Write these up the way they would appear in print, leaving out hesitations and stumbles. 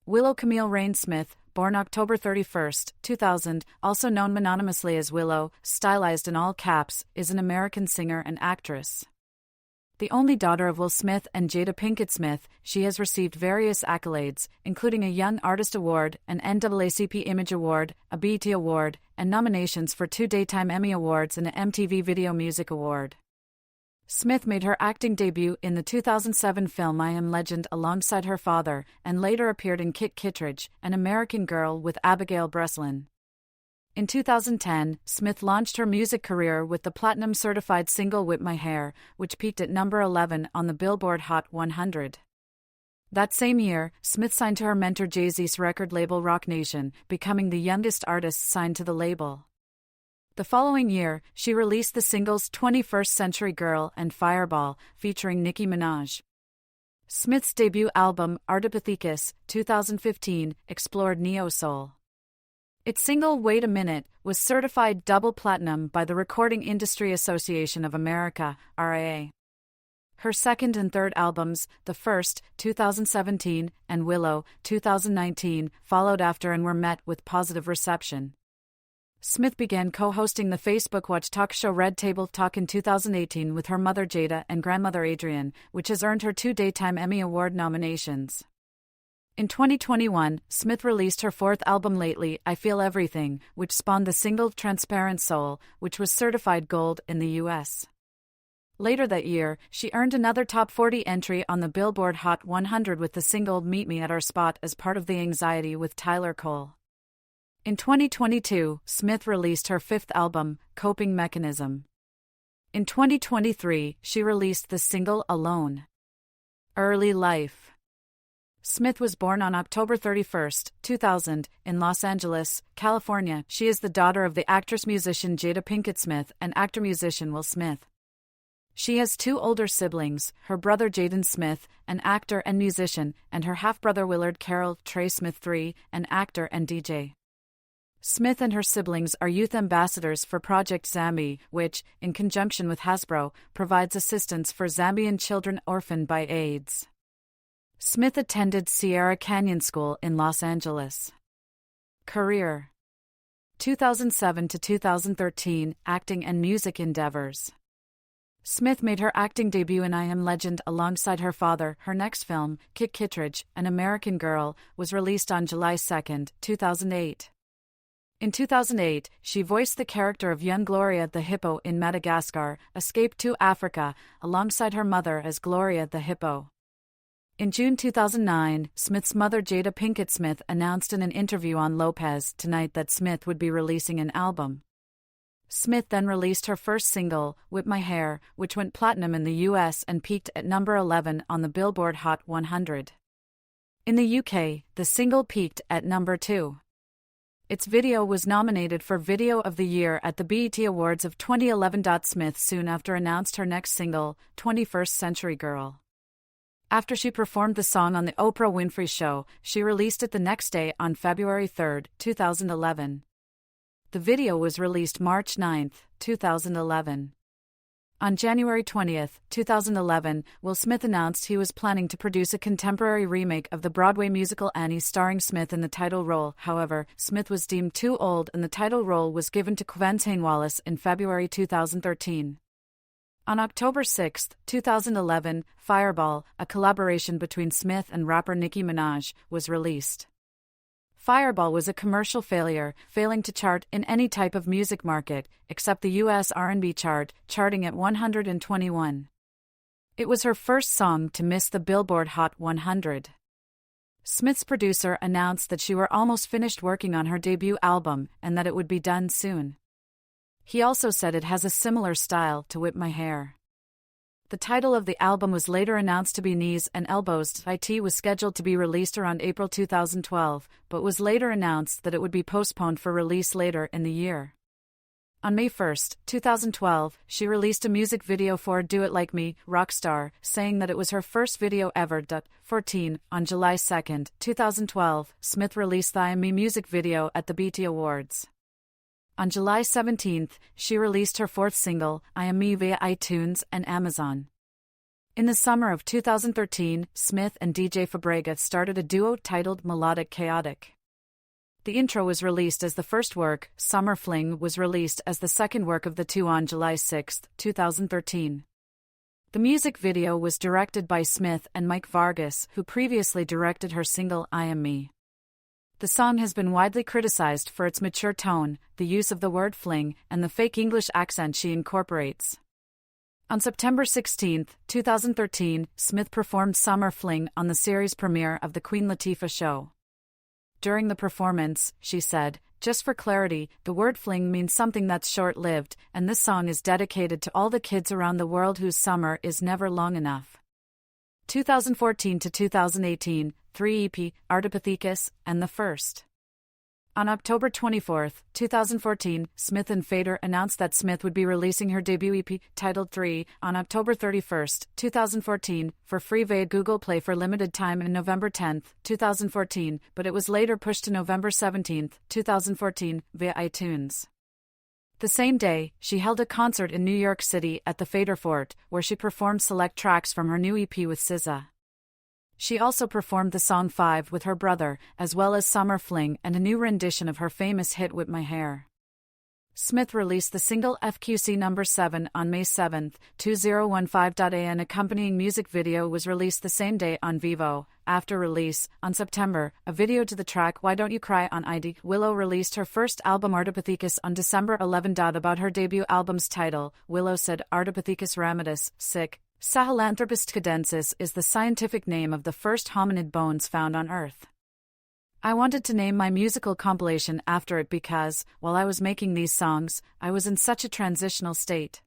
Willow Camille Reign Smith, born October 31, 2000, also known mononymously as Willow, stylized in all caps, is an American singer and actress. The only daughter of Will Smith and Jada Pinkett Smith, she has received various accolades, including a Young Artist Award, an NAACP Image Award, a BET Award, and nominations for 2 Daytime Emmy Awards and an MTV Video Music Award. Smith made her acting debut in the 2007 film I Am Legend alongside her father, and later appeared in Kit Kittredge, An American Girl with Abigail Breslin. In 2010, Smith launched her music career with the platinum-certified single Whip My Hair, which peaked at number 11 on the Billboard Hot 100. That same year, Smith signed to her mentor Jay-Z's record label Roc Nation, becoming the youngest artist signed to the label. The following year, she released the singles 21st Century Girl and Fireball, featuring Nicki Minaj. Smith's debut album, Ardipithecus, 2015, explored neo-soul. Its single Wait a Minute was certified double platinum by the Recording Industry Association of America, RIA. Her second and third albums, The First, 2017, and Willow, 2019, followed after and were met with positive reception. Smith began co-hosting the Facebook Watch talk show Red Table Talk in 2018 with her mother Jada and grandmother Adrienne, which has earned her 2 Daytime Emmy Award nominations. In 2021, Smith released her 4th album Lately, I Feel Everything, which spawned the single Transparent Soul, which was certified gold in the U.S. Later that year, she earned another top 40 entry on the Billboard Hot 100 with the single Meet Me at Our Spot as part of the Anxiety with Tyler Cole. In 2022, Smith released her 5th album, Coping Mechanism. In 2023, she released the single Alone. Early life. Smith was born on October 31, 2000, in Los Angeles, California. She is the daughter of the actress-musician Jada Pinkett Smith and actor-musician Will Smith. She has 2 older siblings, her brother Jaden Smith, an actor and musician, and her half-brother Willard Carroll Trey Smith III, an actor and DJ. Smith and her siblings are youth ambassadors for Project Zambi, which, in conjunction with Hasbro, provides assistance for Zambian children orphaned by AIDS. Smith attended Sierra Canyon School in Los Angeles. Career: 2007 to 2013, acting and music endeavors. Smith made her acting debut in I Am Legend alongside her father. Her next film, Kit Kittredge, An American Girl, was released on July 2, 2008. In 2008, she voiced the character of young Gloria the Hippo in Madagascar, Escape to Africa, alongside her mother as Gloria the Hippo. In June 2009, Smith's mother Jada Pinkett Smith announced in an interview on Lopez Tonight that Smith would be releasing an album. Smith then released her first single, Whip My Hair, which went platinum in the US and peaked at number 11 on the Billboard Hot 100. In the UK, the single peaked at number 2. Its video was nominated for Video of the Year at the BET Awards of 2011. Smith soon after announced her next single, 21st Century Girl. After she performed the song on The Oprah Winfrey Show, she released it the next day on February 3, 2011. The video was released March 9, 2011. On January 20, 2011, Will Smith announced he was planning to produce a contemporary remake of the Broadway musical Annie starring Smith in the title role. However, Smith was deemed too old and the title role was given to Quintain Wallace in February 2013. On October 6, 2011, Fireball, a collaboration between Smith and rapper Nicki Minaj, was released. Fireball was a commercial failure, failing to chart in any type of music market, except the U.S. R&B chart, charting at 121. It was her first song to miss the Billboard Hot 100. Smith's producer announced that she were almost finished working on her debut album and that it would be done soon. He also said it has a similar style to Whip My Hair. The title of the album was later announced to be Knees and Elbows. It was scheduled to be released around April 2012, but was later announced that it would be postponed for release later in the year. On May 1, 2012, she released a music video for Do It Like Me, Rockstar, saying that it was her first video ever. 14. On July 2, 2012, Smith released the I Am Me music video at the BET Awards. On July 17, she released her 4th single, I Am Me, via iTunes and Amazon. In the summer of 2013, Smith and DJ Fabregas started a duo titled Melodic Chaotic. The intro was released as the first work, Summer Fling was released as the second work of the two on July 6, 2013. The music video was directed by Smith and Mike Vargas, who previously directed her single I Am Me. The song has been widely criticized for its mature tone, the use of the word fling, and the fake English accent she incorporates. On September 16, 2013, Smith performed Summer Fling on the series premiere of The Queen Latifah Show. During the performance, she said, "Just for clarity, the word fling means something that's short-lived, and this song is dedicated to all the kids around the world whose summer is never long enough." 2014 to 2018, 3 EP, Artipithecus, and The First. On October 24, 2014, Smith and Fader announced that Smith would be releasing her debut EP, titled 3, on October 31, 2014, for free via Google Play for limited time in November 10, 2014, but it was later pushed to November 17, 2014, via iTunes. The same day, she held a concert in New York City at the Fader Fort, where she performed select tracks from her new EP with SZA. She also performed the song 5 with her brother, as well as Summer Fling and a new rendition of her famous hit Whip My Hair. Smith released the single FQC No. 7 on May 7, 2015. An accompanying music video was released the same day on Vevo. After release, on September, a video to the track Why Don't You Cry on ID. Willow released her first album Artipithecus on December 11. About her debut album's title, Willow said, "Artipithecus ramidus, sic. Sahelanthropus cadensis is the scientific name of the first hominid bones found on Earth. I wanted to name my musical compilation after it because, while I was making these songs, I was in such a transitional state.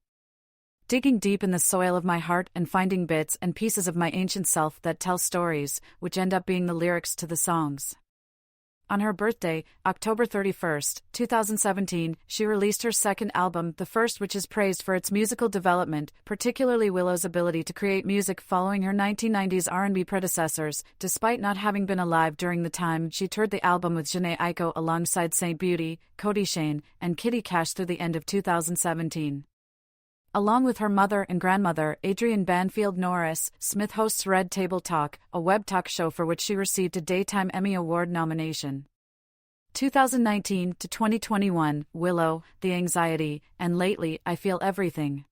Digging deep in the soil of my heart and finding bits and pieces of my ancient self that tell stories, which end up being the lyrics to the songs." On her birthday, October 31, 2017, she released her second album, The First, which is praised for its musical development, particularly Willow's ability to create music following her 1990s R&B predecessors, despite not having been alive during the time she toured the album with Jhené Aiko alongside Saint Beauty, Cody Shane, and Kitty Cash through the end of 2017. Along with her mother and grandmother, Adrienne Banfield Norris, Smith hosts Red Table Talk, a web talk show for which she received a Daytime Emmy Award nomination. 2019 to 2021, Willow, The Anxiety, and Lately, I Feel Everything.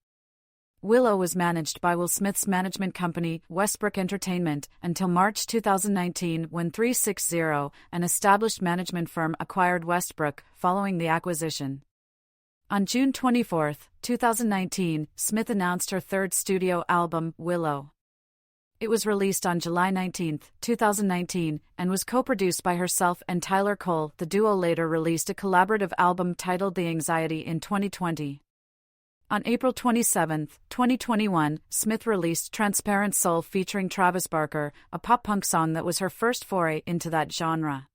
Willow was managed by Will Smith's management company, Westbrook Entertainment, until March 2019 when 360, an established management firm, acquired Westbrook, following the acquisition. On June 24, 2019, Smith announced her third studio album, Willow. It was released on July 19, 2019, and was co-produced by herself and Tyler Cole. The duo later released a collaborative album titled The Anxiety in 2020. On April 27, 2021, Smith released Transparent Soul featuring Travis Barker, a pop-punk song that was her first foray into that genre.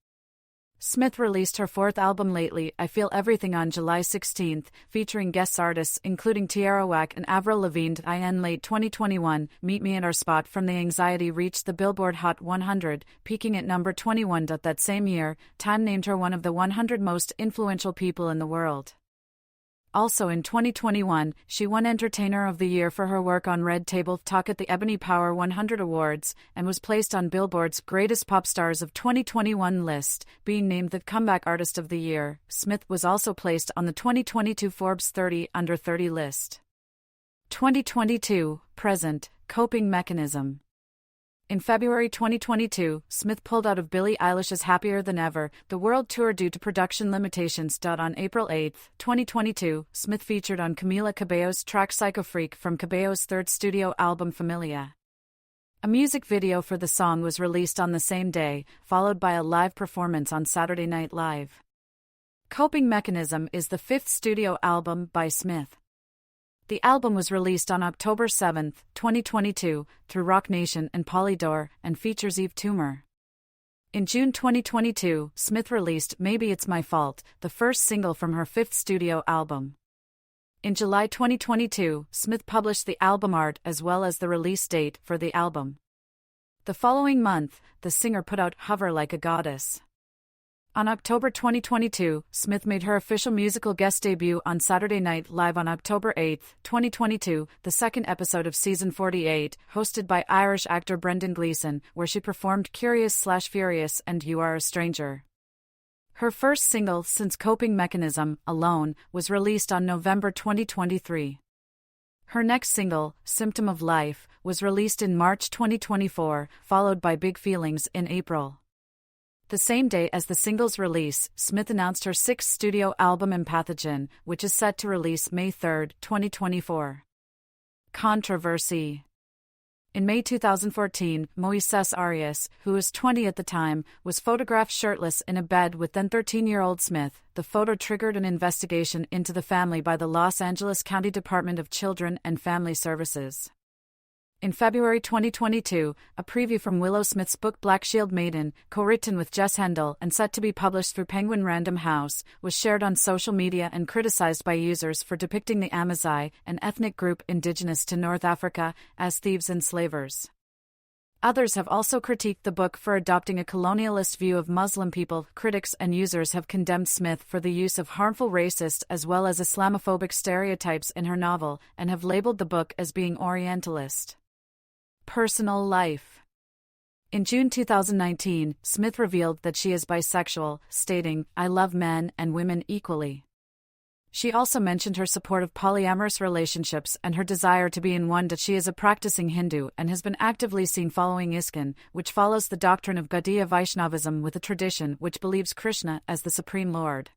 Smith released her fourth album Lately, I Feel Everything on July 16, featuring guest artists including Tierra Whack and Avril Lavigne. In late 2021, Meet Me at Our Spot from The Anxiety reached the Billboard Hot 100, peaking at number 21. That same year, Time named her one of the 100 most influential people in the world. Also in 2021, she won Entertainer of the Year for her work on Red Table Talk at the Ebony Power 100 Awards, and was placed on Billboard's Greatest Pop Stars of 2021 list, being named the Comeback Artist of the Year. Smith was also placed on the 2022 Forbes 30 Under 30 list. 2022, present, coping mechanism. In February 2022, Smith pulled out of Billie Eilish's Happier Than Ever, the world tour due to production limitations. On April 8, 2022, Smith featured on Camila Cabello's track Psycho Freak from Cabello's third studio album Familia. A music video for the song was released on the same day, followed by a live performance on Saturday Night Live. Coping Mechanism is the fifth studio album by Smith. The album was released on October 7, 2022, through Rock Nation and Polydor, and features Eve Toomer. In June 2022, Smith released Maybe It's My Fault, the first single from her fifth studio album. In July 2022, Smith published the album art as well as the release date for the album. The following month, the singer put out Hover Like a Goddess. On October 2022, Smith made her official musical guest debut on Saturday Night Live on October 8, 2022, the second episode of season 48, hosted by Irish actor Brendan Gleeson, where she performed Curious/Furious and You Are a Stranger. Her first single since Coping Mechanism, Alone, was released on November 2023. Her next single, Symptom of Life, was released in March 2024, followed by Big Feelings in April. The same day as the single's release, Smith announced her sixth studio album Empathogen, which is set to release May 3, 2024. Controversy. In May 2014, Moises Arias, who was 20 at the time, was photographed shirtless in a bed with then 13-year-old Smith. The photo triggered an investigation into the family by the Los Angeles County Department of Children and Family Services. In February 2022, a preview from Willow Smith's book Black Shield Maiden, co-written with Jess Hendel and set to be published through Penguin Random House, was shared on social media and criticized by users for depicting the Amazigh, an ethnic group indigenous to North Africa, as thieves and slavers. Others have also critiqued the book for adopting a colonialist view of Muslim people. Critics and users have condemned Smith for the use of harmful racist as well as Islamophobic stereotypes in her novel, and have labeled the book as being Orientalist. Personal life. In June 2019, Smith revealed that she is bisexual, stating, "I love men and women equally." She also mentioned her support of polyamorous relationships and her desire to be in one. That she is a practicing Hindu and has been actively seen following ISKCON, which follows the doctrine of Gaudiya Vaishnavism with a tradition which believes Krishna as the Supreme Lord.